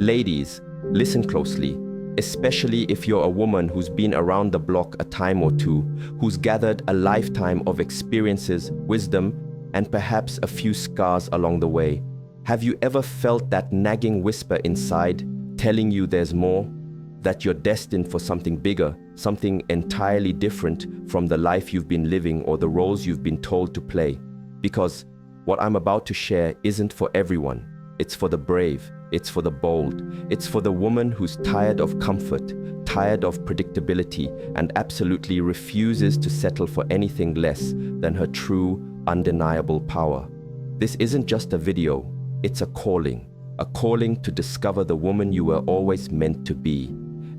Ladies, listen closely, especially if you're a woman who's been around the block a time or two, who's gathered a lifetime of experiences, wisdom, and perhaps a few scars along the way. Have you ever felt that nagging whisper inside, telling you there's more? That you're destined for something bigger, something entirely different from the life you've been living or the roles you've been told to play? Because what I'm about to share isn't for everyone. It's for the brave, it's for the bold, it's for the woman who's tired of comfort, tired of predictability, and absolutely refuses to settle for anything less than her true, undeniable power. This isn't just a video, it's a calling to discover the woman you were always meant to be.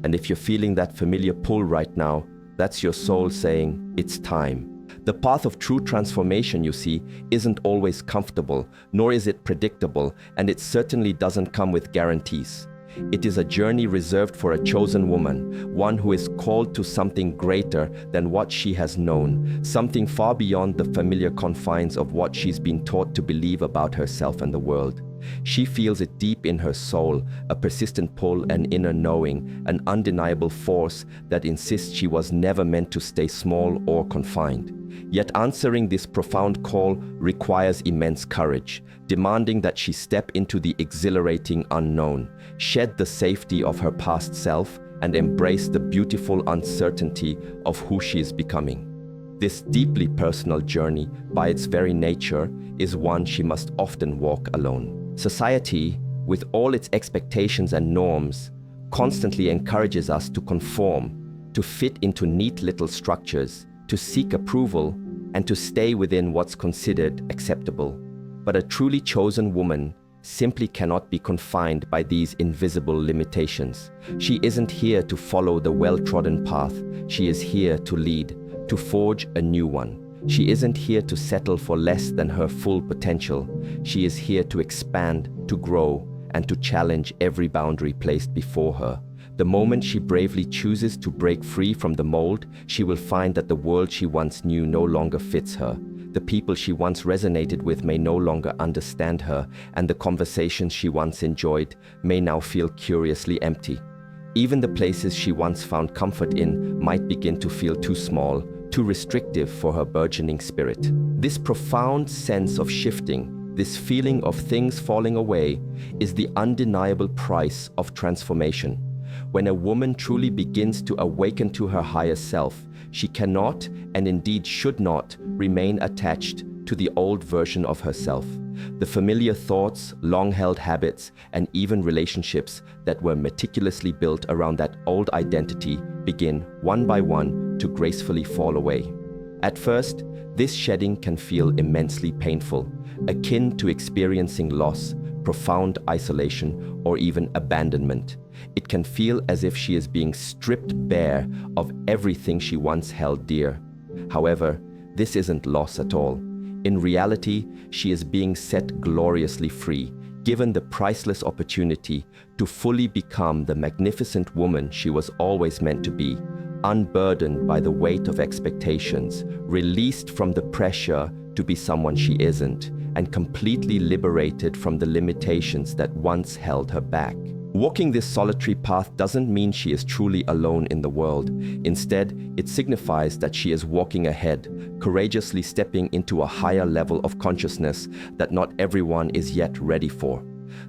And if you're feeling that familiar pull right now, that's your soul saying, it's time. The path of true transformation, you see, isn't always comfortable, nor is it predictable, and it certainly doesn't come with guarantees. It is a journey reserved for a chosen woman, one who is called to something greater than what she has known, something far beyond the familiar confines of what she's been taught to believe about herself and the world. She feels it deep in her soul, a persistent pull, an inner knowing, an undeniable force that insists she was never meant to stay small or confined. Yet answering this profound call requires immense courage, demanding that she step into the exhilarating unknown, shed the safety of her past self, and embrace the beautiful uncertainty of who she is becoming. This deeply personal journey, by its very nature, is one she must often walk alone. Society, with all its expectations and norms, constantly encourages us to conform, to fit into neat little structures, to seek approval, and to stay within what's considered acceptable. But a truly chosen woman simply cannot be confined by these invisible limitations. She isn't here to follow the well-trodden path. She is here to lead, to forge a new one. She isn't here to settle for less than her full potential. She is here to expand, to grow, and to challenge every boundary placed before her. The moment she bravely chooses to break free from the mold, she will find that the world she once knew no longer fits her. The people she once resonated with may no longer understand her, and the conversations she once enjoyed may now feel curiously empty. Even the places she once found comfort in might begin to feel too small, too restrictive for her burgeoning spirit. This profound sense of shifting, this feeling of things falling away, is the undeniable price of transformation. When a woman truly begins to awaken to her higher self, she cannot, and indeed should not, remain attached to the old version of herself. The familiar thoughts, long-held habits, and even relationships that were meticulously built around that old identity begin, one by one, to gracefully fall away. At first, this shedding can feel immensely painful, akin to experiencing loss, profound isolation, or even abandonment. It can feel as if she is being stripped bare of everything she once held dear. However, this isn't loss at all. In reality, she is being set gloriously free, given the priceless opportunity to fully become the magnificent woman she was always meant to be, unburdened by the weight of expectations, released from the pressure to be someone she isn't, and completely liberated from the limitations that once held her back. Walking this solitary path doesn't mean she is truly alone in the world. Instead, it signifies that she is walking ahead, courageously stepping into a higher level of consciousness that not everyone is yet ready for.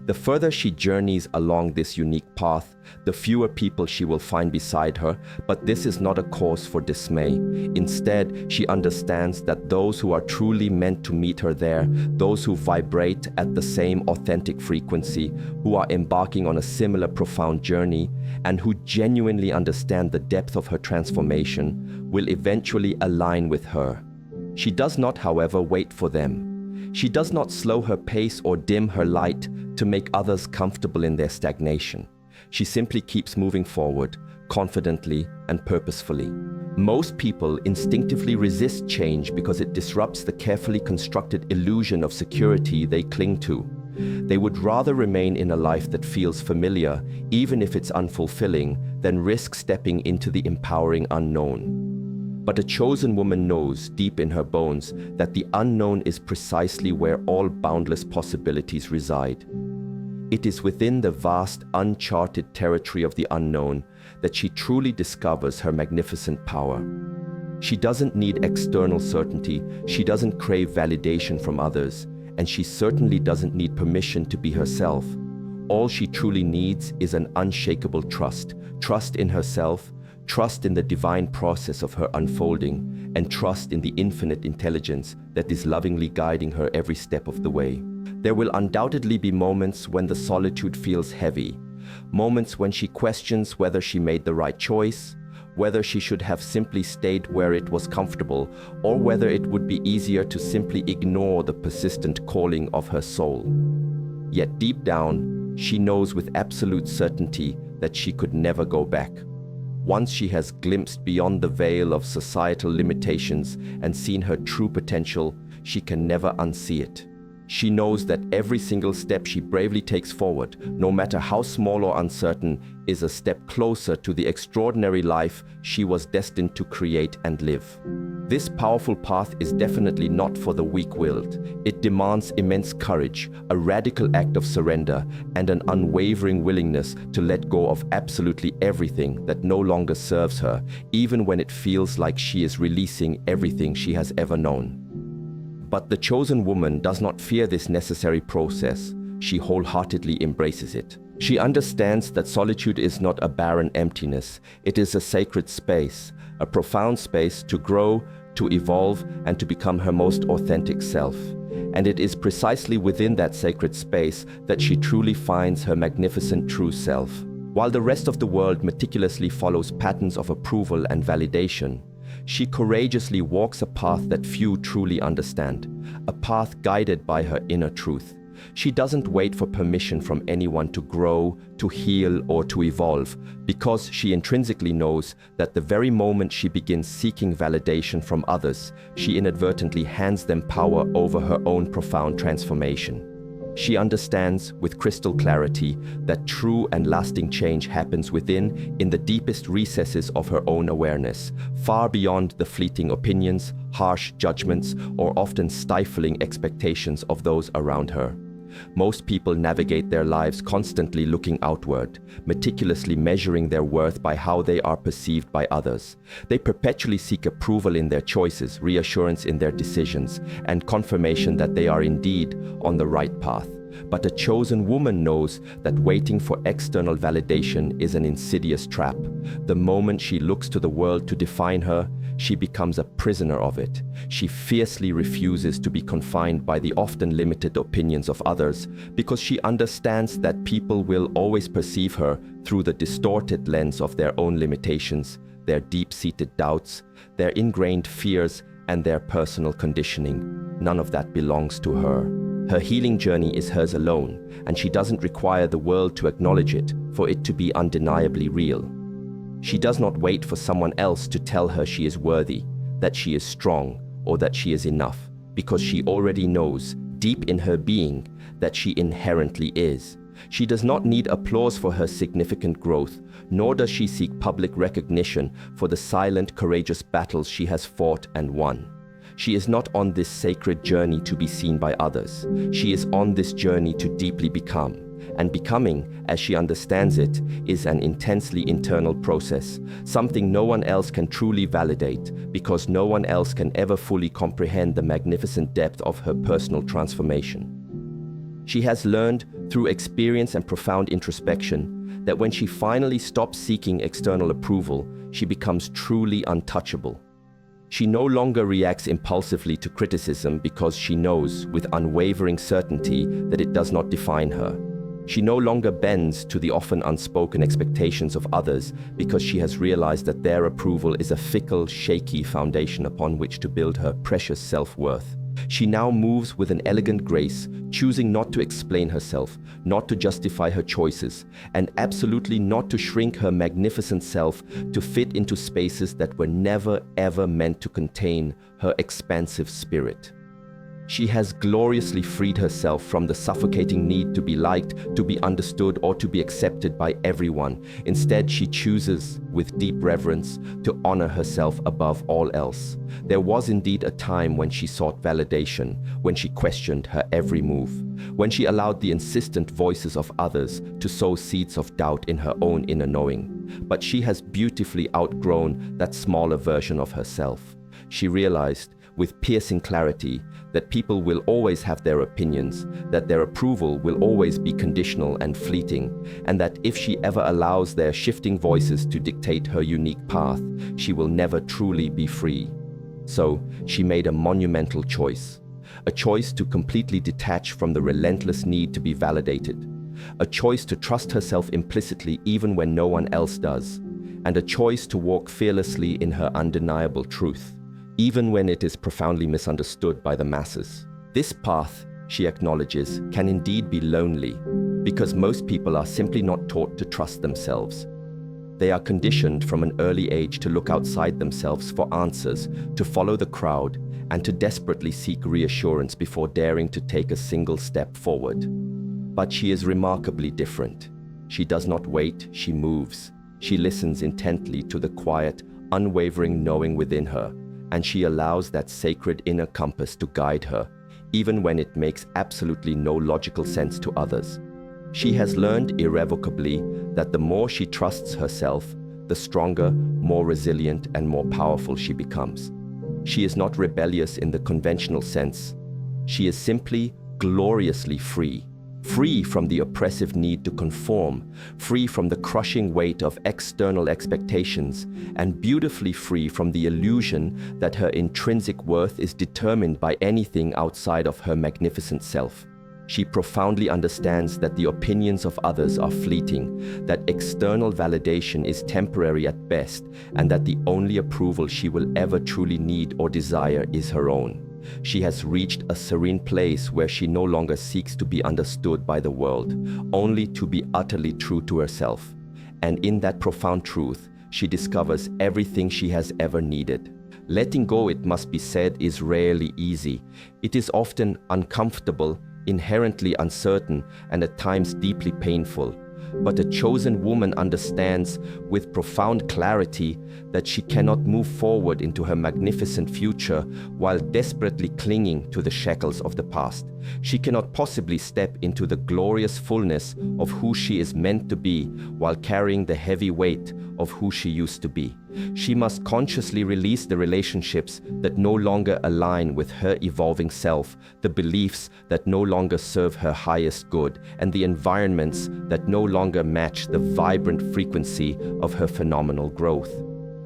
The further she journeys along this unique path, the fewer people she will find beside her, but this is not a cause for dismay. Instead, she understands that those who are truly meant to meet her there, those who vibrate at the same authentic frequency, who are embarking on a similar profound journey, and who genuinely understand the depth of her transformation, will eventually align with her. She does not, however, wait for them. She does not slow her pace or dim her light to make others comfortable in their stagnation. She simply keeps moving forward, confidently and purposefully. Most people instinctively resist change because it disrupts the carefully constructed illusion of security they cling to. They would rather remain in a life that feels familiar, even if it's unfulfilling, than risk stepping into the empowering unknown. But a chosen woman knows, deep in her bones, that the unknown is precisely where all boundless possibilities reside. It is within the vast, uncharted territory of the unknown that she truly discovers her magnificent power. She doesn't need external certainty, she doesn't crave validation from others, and she certainly doesn't need permission to be herself. All she truly needs is an unshakable trust. Trust in herself, trust in the divine process of her unfolding, and trust in the infinite intelligence that is lovingly guiding her every step of the way. There will undoubtedly be moments when the solitude feels heavy, moments when she questions whether she made the right choice, whether she should have simply stayed where it was comfortable, or whether it would be easier to simply ignore the persistent calling of her soul. Yet deep down, she knows with absolute certainty that she could never go back. Once she has glimpsed beyond the veil of societal limitations and seen her true potential, she can never unsee it. She knows that every single step she bravely takes forward, no matter how small or uncertain, is a step closer to the extraordinary life she was destined to create and live. This powerful path is definitely not for the weak-willed. It demands immense courage, a radical act of surrender, and an unwavering willingness to let go of absolutely everything that no longer serves her, even when it feels like she is releasing everything she has ever known. But the chosen woman does not fear this necessary process. She wholeheartedly embraces it. She understands that solitude is not a barren emptiness. It is a sacred space, a profound space to grow, to evolve, and to become her most authentic self. And it is precisely within that sacred space that she truly finds her magnificent true self. While the rest of the world meticulously follows patterns of approval and validation, she courageously walks a path that few truly understand, a path guided by her inner truth. She doesn't wait for permission from anyone to grow, to heal, or to evolve, because she intrinsically knows that the very moment she begins seeking validation from others, she inadvertently hands them power over her own profound transformation. She understands with crystal clarity that true and lasting change happens within, in the deepest recesses of her own awareness, far beyond the fleeting opinions, harsh judgments, or often stifling expectations of those around her. Most people navigate their lives constantly looking outward, meticulously measuring their worth by how they are perceived by others. They perpetually seek approval in their choices, reassurance in their decisions, and confirmation that they are indeed on the right path. But a chosen woman knows that waiting for external validation is an insidious trap. The moment she looks to the world to define her, she becomes a prisoner of it. She fiercely refuses to be confined by the often limited opinions of others, because she understands that people will always perceive her through the distorted lens of their own limitations, their deep-seated doubts, their ingrained fears, and their personal conditioning. None of that belongs to her. Her healing journey is hers alone, and she doesn't require the world to acknowledge it for it to be undeniably real. She does not wait for someone else to tell her she is worthy, that she is strong, or that she is enough, because she already knows, deep in her being, that she inherently is. She does not need applause for her significant growth, nor does she seek public recognition for the silent, courageous battles she has fought and won. She is not on this sacred journey to be seen by others. She is on this journey to deeply become. And becoming, as she understands it, is an intensely internal process, something no one else can truly validate, because no one else can ever fully comprehend the magnificent depth of her personal transformation. She has learned, through experience and profound introspection, that when she finally stops seeking external approval, she becomes truly untouchable. She no longer reacts impulsively to criticism because she knows with unwavering certainty that it does not define her. She no longer bends to the often unspoken expectations of others because she has realized that their approval is a fickle, shaky foundation upon which to build her precious self-worth. She now moves with an elegant grace, choosing not to explain herself, not to justify her choices, and absolutely not to shrink her magnificent self to fit into spaces that were never ever meant to contain her expansive spirit. She has gloriously freed herself from the suffocating need to be liked, to be understood, or to be accepted by everyone. Instead, she chooses, with deep reverence, to honor herself above all else. There was indeed a time when she sought validation, when she questioned her every move, when she allowed the insistent voices of others to sow seeds of doubt in her own inner knowing. But she has beautifully outgrown that smaller version of herself. She realized, with piercing clarity, that people will always have their opinions, that their approval will always be conditional and fleeting, and that if she ever allows their shifting voices to dictate her unique path, she will never truly be free. So, she made a monumental choice. A choice to completely detach from the relentless need to be validated. A choice to trust herself implicitly even when no one else does. And a choice to walk fearlessly in her undeniable truth, even when it is profoundly misunderstood by the masses. This path, she acknowledges, can indeed be lonely, because most people are simply not taught to trust themselves. They are conditioned from an early age to look outside themselves for answers, to follow the crowd, and to desperately seek reassurance before daring to take a single step forward. But she is remarkably different. She does not wait, she moves. She listens intently to the quiet, unwavering knowing within her, and she allows that sacred inner compass to guide her, even when it makes absolutely no logical sense to others. She has learned irrevocably that the more she trusts herself, the stronger, more resilient, and more powerful she becomes. She is not rebellious in the conventional sense. She is simply gloriously free. Free from the oppressive need to conform, free from the crushing weight of external expectations, and beautifully free from the illusion that her intrinsic worth is determined by anything outside of her magnificent self. She profoundly understands that the opinions of others are fleeting, that external validation is temporary at best, and that the only approval she will ever truly need or desire is her own. She has reached a serene place where she no longer seeks to be understood by the world, only to be utterly true to herself. And in that profound truth, she discovers everything she has ever needed. Letting go, it must be said, is rarely easy. It is often uncomfortable, inherently uncertain, and at times deeply painful. But a chosen woman understands with profound clarity that she cannot move forward into her magnificent future while desperately clinging to the shackles of the past. She cannot possibly step into the glorious fullness of who she is meant to be while carrying the heavy weight of who she used to be. She must consciously release the relationships that no longer align with her evolving self, the beliefs that no longer serve her highest good, and the environments that no longer match the vibrant frequency of her phenomenal growth.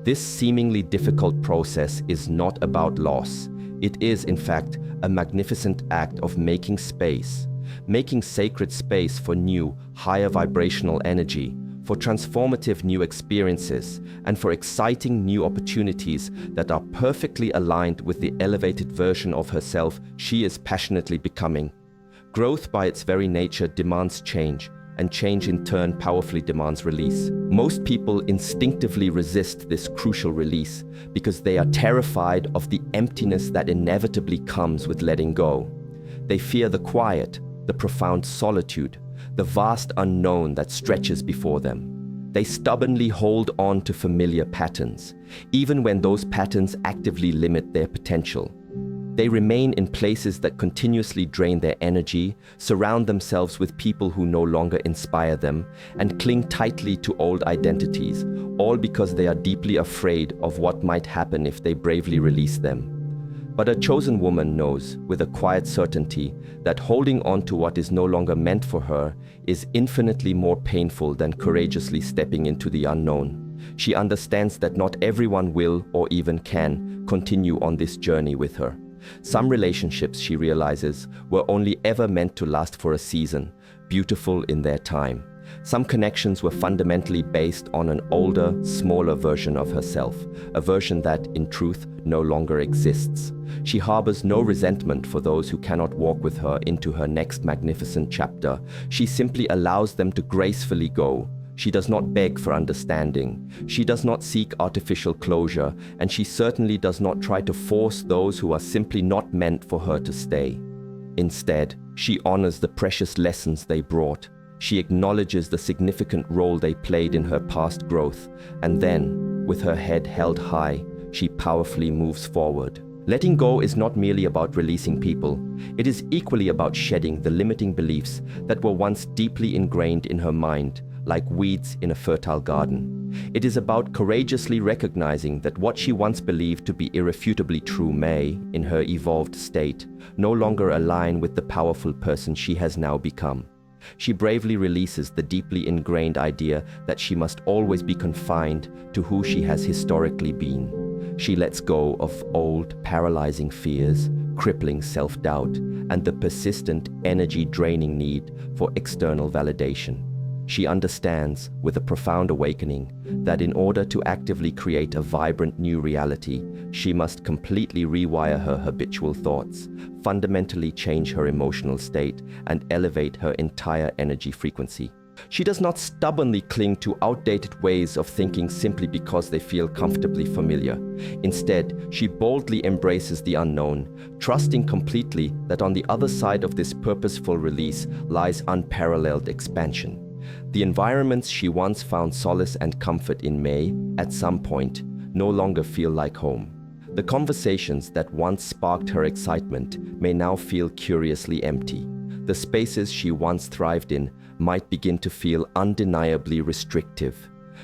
This seemingly difficult process is not about loss. It is, in fact, a magnificent act of making space, making sacred space for new, higher vibrational energy, for transformative new experiences, and for exciting new opportunities that are perfectly aligned with the elevated version of herself she is passionately becoming. Growth by its very nature demands change, and change in turn powerfully demands release. Most people instinctively resist this crucial release because they are terrified of the emptiness that inevitably comes with letting go. They fear the quiet, the profound solitude, the vast unknown that stretches before them. They stubbornly hold on to familiar patterns, even when those patterns actively limit their potential. They remain in places that continuously drain their energy, surround themselves with people who no longer inspire them, and cling tightly to old identities, all because they are deeply afraid of what might happen if they bravely release them. But a chosen woman knows, with a quiet certainty, that holding on to what is no longer meant for her is infinitely more painful than courageously stepping into the unknown. She understands that not everyone will, or even can, continue on this journey with her. Some relationships, she realizes, were only ever meant to last for a season, beautiful in their time. Some connections were fundamentally based on an older, smaller version of herself, a version that, in truth, no longer exists. She harbors no resentment for those who cannot walk with her into her next magnificent chapter. She simply allows them to gracefully go, She does not beg for understanding. She does not seek artificial closure, and she certainly does not try to force those who are simply not meant for her to stay. Instead, she honors the precious lessons they brought. She acknowledges the significant role they played in her past growth, and then, with her head held high, she powerfully moves forward. Letting go is not merely about releasing people. It is equally about shedding the limiting beliefs that were once deeply ingrained in her mind, like weeds in a fertile garden. It is about courageously recognizing that what she once believed to be irrefutably true may, in her evolved state, no longer align with the powerful person she has now become. She bravely releases the deeply ingrained idea that she must always be confined to who she has historically been. She lets go of old, paralyzing fears, crippling self-doubt, and the persistent, energy-draining need for external validation. She understands, with a profound awakening, that in order to actively create a vibrant new reality, she must completely rewire her habitual thoughts, fundamentally change her emotional state, and elevate her entire energy frequency. She does not stubbornly cling to outdated ways of thinking simply because they feel comfortably familiar. Instead, she boldly embraces the unknown, trusting completely that on the other side of this purposeful release lies unparalleled expansion. The environments she once found solace and comfort in may, at some point, no longer feel like home. The conversations that once sparked her excitement may now feel curiously empty. The spaces she once thrived in might begin to feel undeniably restrictive.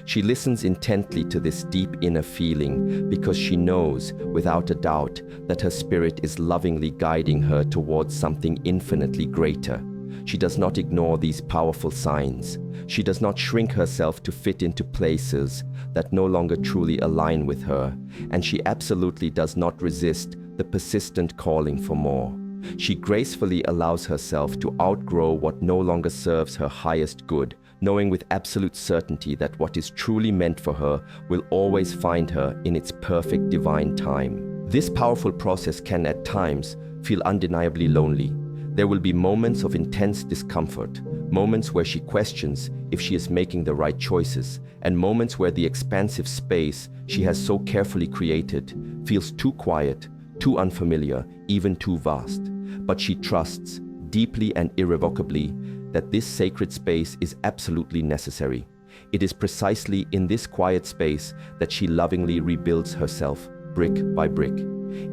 She listens intently to this deep inner feeling because she knows, without a doubt, that her spirit is lovingly guiding her towards something infinitely greater. She does not ignore these powerful signs. She does not shrink herself to fit into places that no longer truly align with her, and she absolutely does not resist the persistent calling for more. She gracefully allows herself to outgrow what no longer serves her highest good, knowing with absolute certainty that what is truly meant for her will always find her in its perfect divine time. This powerful process can at times feel undeniably lonely. There will be moments of intense discomfort, moments where she questions if she is making the right choices, and moments where the expansive space she has so carefully created feels too quiet, too unfamiliar, even too vast. But she trusts, deeply and irrevocably, that this sacred space is absolutely necessary. It is precisely in this quiet space that she lovingly rebuilds herself, brick by brick.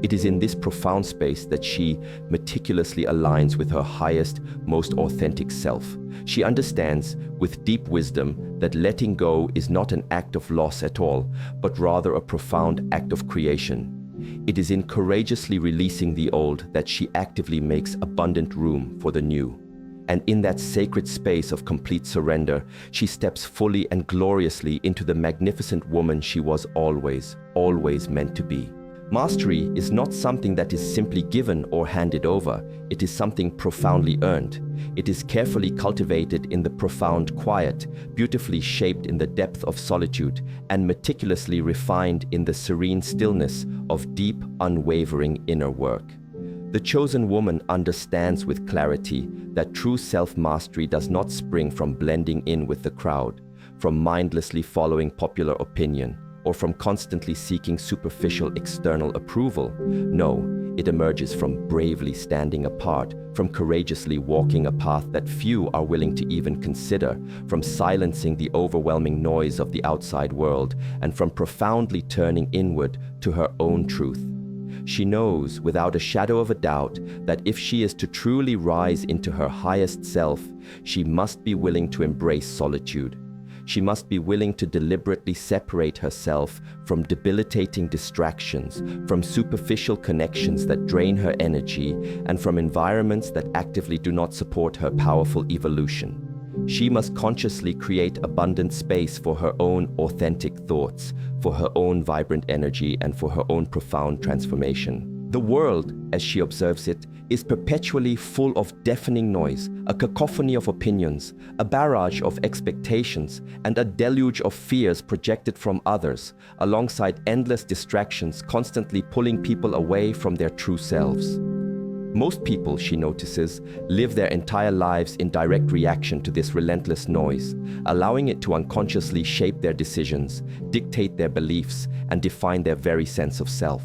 It is in this profound space that she meticulously aligns with her highest, most authentic self. She understands, with deep wisdom, that letting go is not an act of loss at all, but rather a profound act of creation. It is in courageously releasing the old that she actively makes abundant room for the new. And in that sacred space of complete surrender, she steps fully and gloriously into the magnificent woman she was always, always meant to be. Mastery is not something that is simply given or handed over. It is something profoundly earned. It is carefully cultivated in the profound quiet, beautifully shaped in the depth of solitude, and meticulously refined in the serene stillness of deep, unwavering inner work. The chosen woman understands with clarity that true self-mastery does not spring from blending in with the crowd, from mindlessly following popular opinion, or from constantly seeking superficial external approval. No, it emerges from bravely standing apart, from courageously walking a path that few are willing to even consider, from silencing the overwhelming noise of the outside world, and from profoundly turning inward to her own truth. She knows, without a shadow of a doubt, that if she is to truly rise into her highest self, she must be willing to embrace solitude. She must be willing to deliberately separate herself from debilitating distractions, from superficial connections that drain her energy, and from environments that actively do not support her powerful evolution. She must consciously create abundant space for her own authentic thoughts, for her own vibrant energy, and for her own profound transformation. The world, as she observes it, is perpetually full of deafening noise, a cacophony of opinions, a barrage of expectations, and a deluge of fears projected from others, alongside endless distractions constantly pulling people away from their true selves. Most people, she notices, live their entire lives in direct reaction to this relentless noise, allowing it to unconsciously shape their decisions, dictate their beliefs, and define their very sense of self.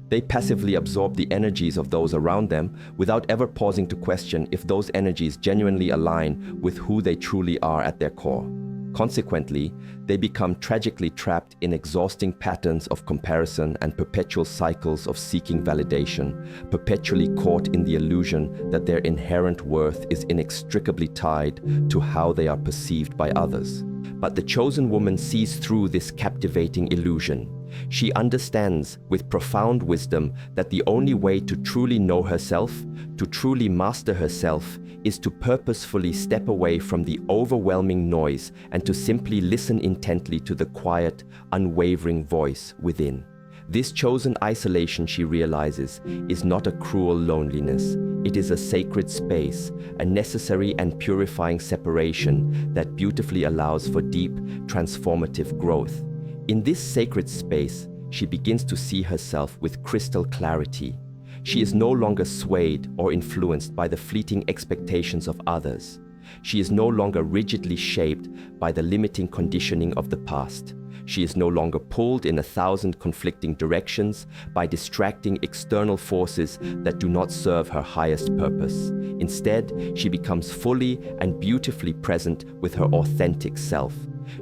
They passively absorb the energies of those around them without ever pausing to question if those energies genuinely align with who they truly are at their core. Consequently, they become tragically trapped in exhausting patterns of comparison and perpetual cycles of seeking validation, perpetually caught in the illusion that their inherent worth is inextricably tied to how they are perceived by others. But the chosen woman sees through this captivating illusion. She understands with profound wisdom that the only way to truly know herself, to truly master herself, is to purposefully step away from the overwhelming noise and to simply listen intently to the quiet, unwavering voice within. This chosen isolation, she realizes, is not a cruel loneliness. It is a sacred space, a necessary and purifying separation that beautifully allows for deep, transformative growth. In this sacred space, she begins to see herself with crystal clarity. She is no longer swayed or influenced by the fleeting expectations of others. She is no longer rigidly shaped by the limiting conditioning of the past. She is no longer pulled in 1,000 conflicting directions by distracting external forces that do not serve her highest purpose. Instead, she becomes fully and beautifully present with her authentic self.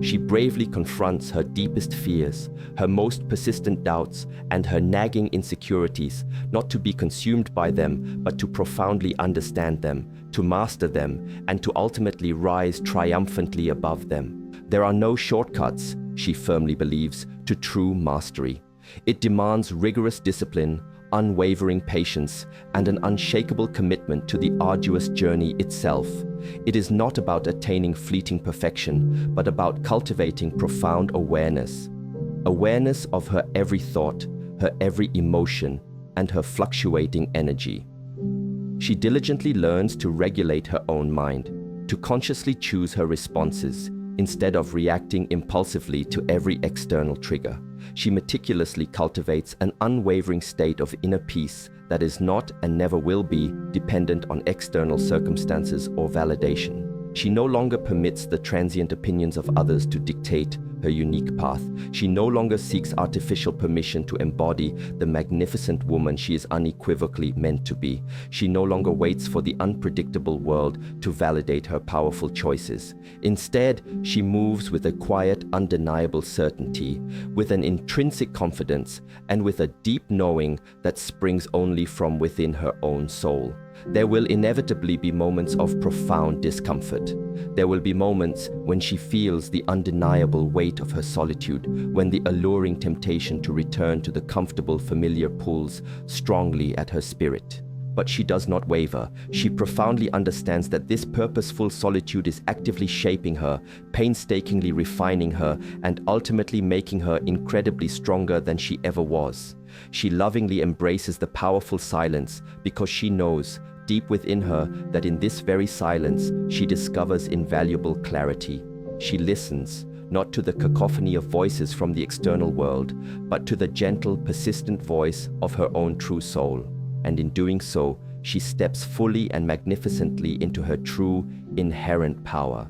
She bravely confronts her deepest fears, her most persistent doubts, and her nagging insecurities, not to be consumed by them, but to profoundly understand them, to master them, and to ultimately rise triumphantly above them. There are no shortcuts, she firmly believes, to true mastery. It demands rigorous discipline, unwavering patience, and an unshakable commitment to the arduous journey itself. It is not about attaining fleeting perfection, but about cultivating profound awareness. Awareness of her every thought, her every emotion, and her fluctuating energy. She diligently learns to regulate her own mind, to consciously choose her responses, instead of reacting impulsively to every external trigger. She meticulously cultivates an unwavering state of inner peace that is not and never will be dependent on external circumstances or validation. She no longer permits the transient opinions of others to dictate her unique path. She no longer seeks artificial permission to embody the magnificent woman she is unequivocally meant to be. She no longer waits for the unpredictable world to validate her powerful choices. Instead, she moves with a quiet, undeniable certainty, with an intrinsic confidence, and with a deep knowing that springs only from within her own soul. There will inevitably be moments of profound discomfort. There will be moments when she feels the undeniable weight of her solitude, when the alluring temptation to return to the comfortable, familiar pulls strongly at her spirit. But she does not waver. She profoundly understands that this purposeful solitude is actively shaping her, painstakingly refining her, and ultimately making her incredibly stronger than she ever was. She lovingly embraces the powerful silence because she knows, deep within her, that in this very silence she discovers invaluable clarity. She listens, not to the cacophony of voices from the external world, but to the gentle, persistent voice of her own true soul. And in doing so, she steps fully and magnificently into her true, inherent power.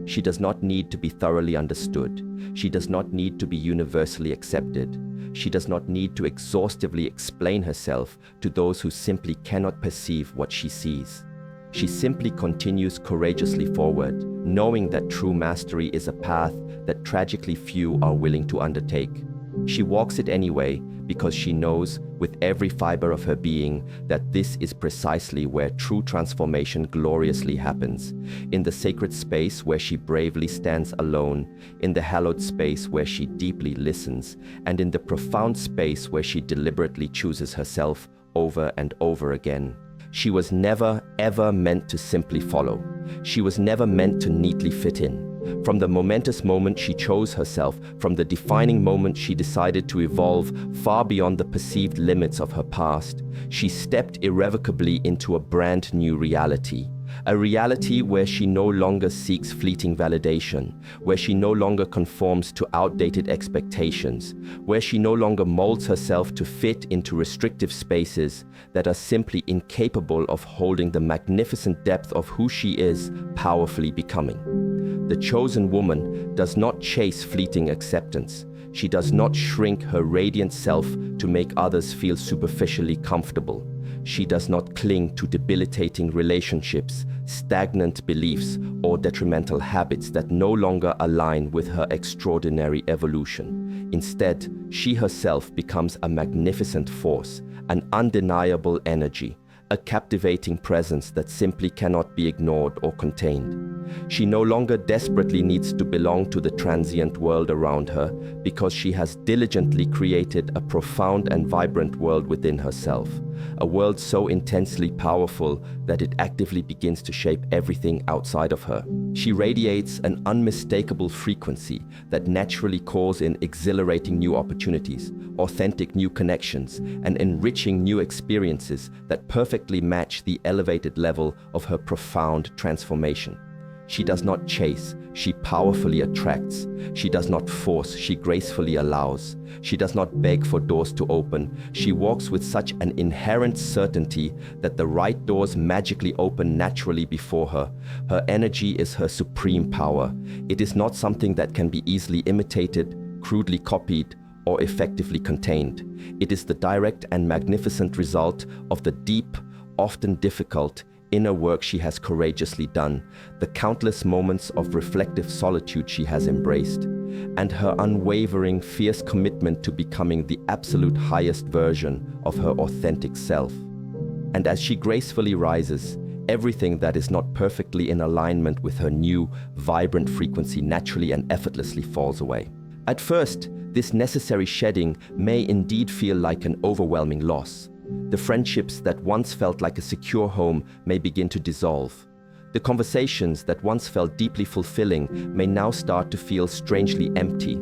She does not need to be thoroughly understood. She does not need to be universally accepted. She does not need to exhaustively explain herself to those who simply cannot perceive what she sees. She simply continues courageously forward, knowing that true mastery is a path that tragically few are willing to undertake. She walks it anyway because she knows with every fiber of her being that this is precisely where true transformation gloriously happens. In the sacred space where she bravely stands alone, in the hallowed space where she deeply listens, and in the profound space where she deliberately chooses herself over and over again. She was never, ever meant to simply follow. She was never meant to neatly fit in. From the momentous moment she chose herself, from the defining moment she decided to evolve far beyond the perceived limits of her past, she stepped irrevocably into a brand new reality. A reality where she no longer seeks fleeting validation, where she no longer conforms to outdated expectations, where she no longer molds herself to fit into restrictive spaces that are simply incapable of holding the magnificent depth of who she is powerfully becoming. The chosen woman does not chase fleeting acceptance. She does not shrink her radiant self to make others feel superficially comfortable. She does not cling to debilitating relationships, stagnant beliefs, or detrimental habits that no longer align with her extraordinary evolution. Instead, she herself becomes a magnificent force, an undeniable energy, a captivating presence that simply cannot be ignored or contained. She no longer desperately needs to belong to the transient world around her because she has diligently created a profound and vibrant world within herself, a world so intensely powerful that it actively begins to shape everything outside of her. She radiates an unmistakable frequency that naturally calls in exhilarating new opportunities, authentic new connections, and enriching new experiences that perfectly match the elevated level of her profound transformation. She does not chase, she powerfully attracts. She does not force, she gracefully allows. She does not beg for doors to open. She walks with such an inherent certainty that the right doors magically open naturally before her. Her energy is her supreme power. It is not something that can be easily imitated, crudely copied, or effectively contained. It is the direct and magnificent result of the deep, often difficult, inner work she has courageously done, the countless moments of reflective solitude she has embraced, and her unwavering, fierce commitment to becoming the absolute highest version of her authentic self. And as she gracefully rises, everything that is not perfectly in alignment with her new, vibrant frequency naturally and effortlessly falls away. At first, this necessary shedding may indeed feel like an overwhelming loss. The friendships that once felt like a secure home may begin to dissolve. The conversations that once felt deeply fulfilling may now start to feel strangely empty.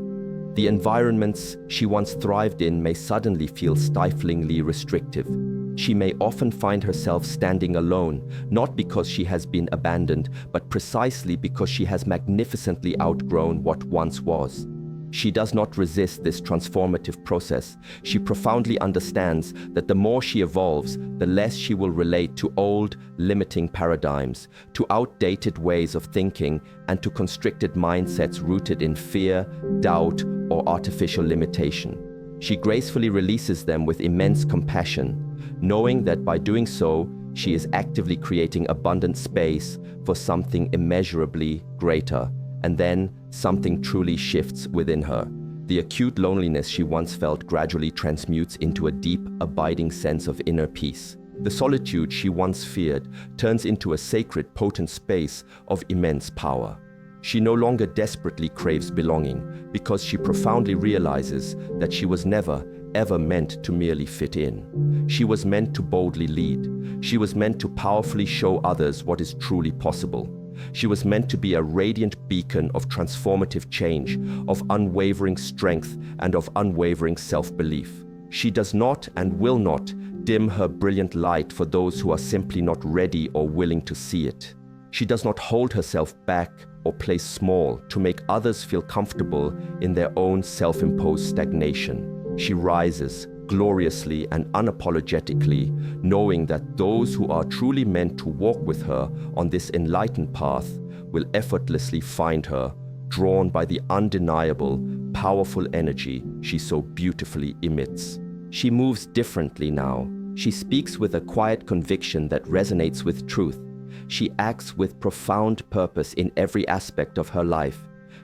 The environments she once thrived in may suddenly feel stiflingly restrictive. She may often find herself standing alone, not because she has been abandoned, but precisely because she has magnificently outgrown what once was. She does not resist this transformative process. She profoundly understands that the more she evolves, the less she will relate to old, limiting paradigms, to outdated ways of thinking, and to constricted mindsets rooted in fear, doubt, or artificial limitation. She gracefully releases them with immense compassion, knowing that by doing so, she is actively creating abundant space for something immeasurably greater. And then something truly shifts within her. The acute loneliness she once felt gradually transmutes into a deep, abiding sense of inner peace. The solitude she once feared turns into a sacred, potent space of immense power. She no longer desperately craves belonging because she profoundly realizes that she was never, ever meant to merely fit in. She was meant to boldly lead. She was meant to powerfully show others what is truly possible. She was meant to be a radiant beacon of transformative change, of unwavering strength, and of unwavering self-belief. She does not and will not dim her brilliant light for those who are simply not ready or willing to see it. She does not hold herself back or play small to make others feel comfortable in their own self-imposed stagnation. She rises gloriously and unapologetically, knowing that those who are truly meant to walk with her on this enlightened path will effortlessly find her, drawn by the undeniable, powerful energy she so beautifully emits. She moves differently now. She speaks with a quiet conviction that resonates with truth. She acts with profound purpose in every aspect of her life.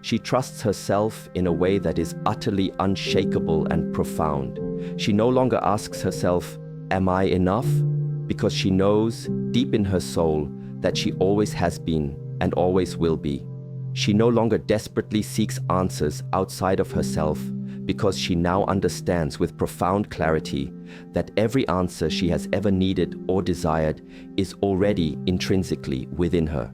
She trusts herself in a way that is utterly unshakable and profound. She no longer asks herself, "Am I enough?" because she knows, deep in her soul, that she always has been and always will be. She no longer desperately seeks answers outside of herself because she now understands with profound clarity that every answer she has ever needed or desired is already intrinsically within her.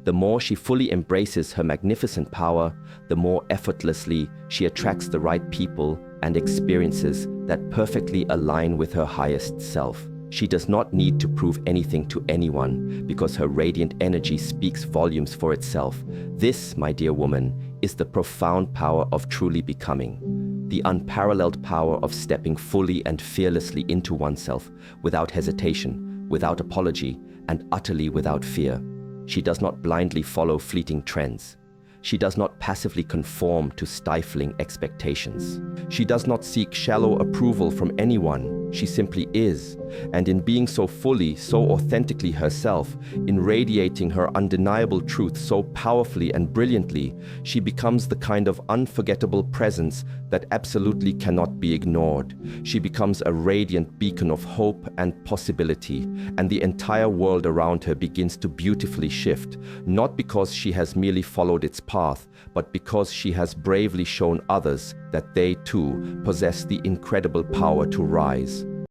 The more she fully embraces her magnificent power, the more effortlessly she attracts the right people and experiences that perfectly align with her highest self. She does not need to prove anything to anyone because her radiant energy speaks volumes for itself. This, my dear woman, is the profound power of truly becoming. The unparalleled power of stepping fully and fearlessly into oneself without hesitation, without apology, and utterly without fear. She does not blindly follow fleeting trends. She does not passively conform to stifling expectations. She does not seek shallow approval from anyone. She simply is, and in being so fully, so authentically herself, in radiating her undeniable truth so powerfully and brilliantly, she becomes the kind of unforgettable presence that absolutely cannot be ignored. She becomes a radiant beacon of hope and possibility, and the entire world around her begins to beautifully shift, not because she has merely followed its path, but because she has bravely shown others that they too possess the incredible power to rise.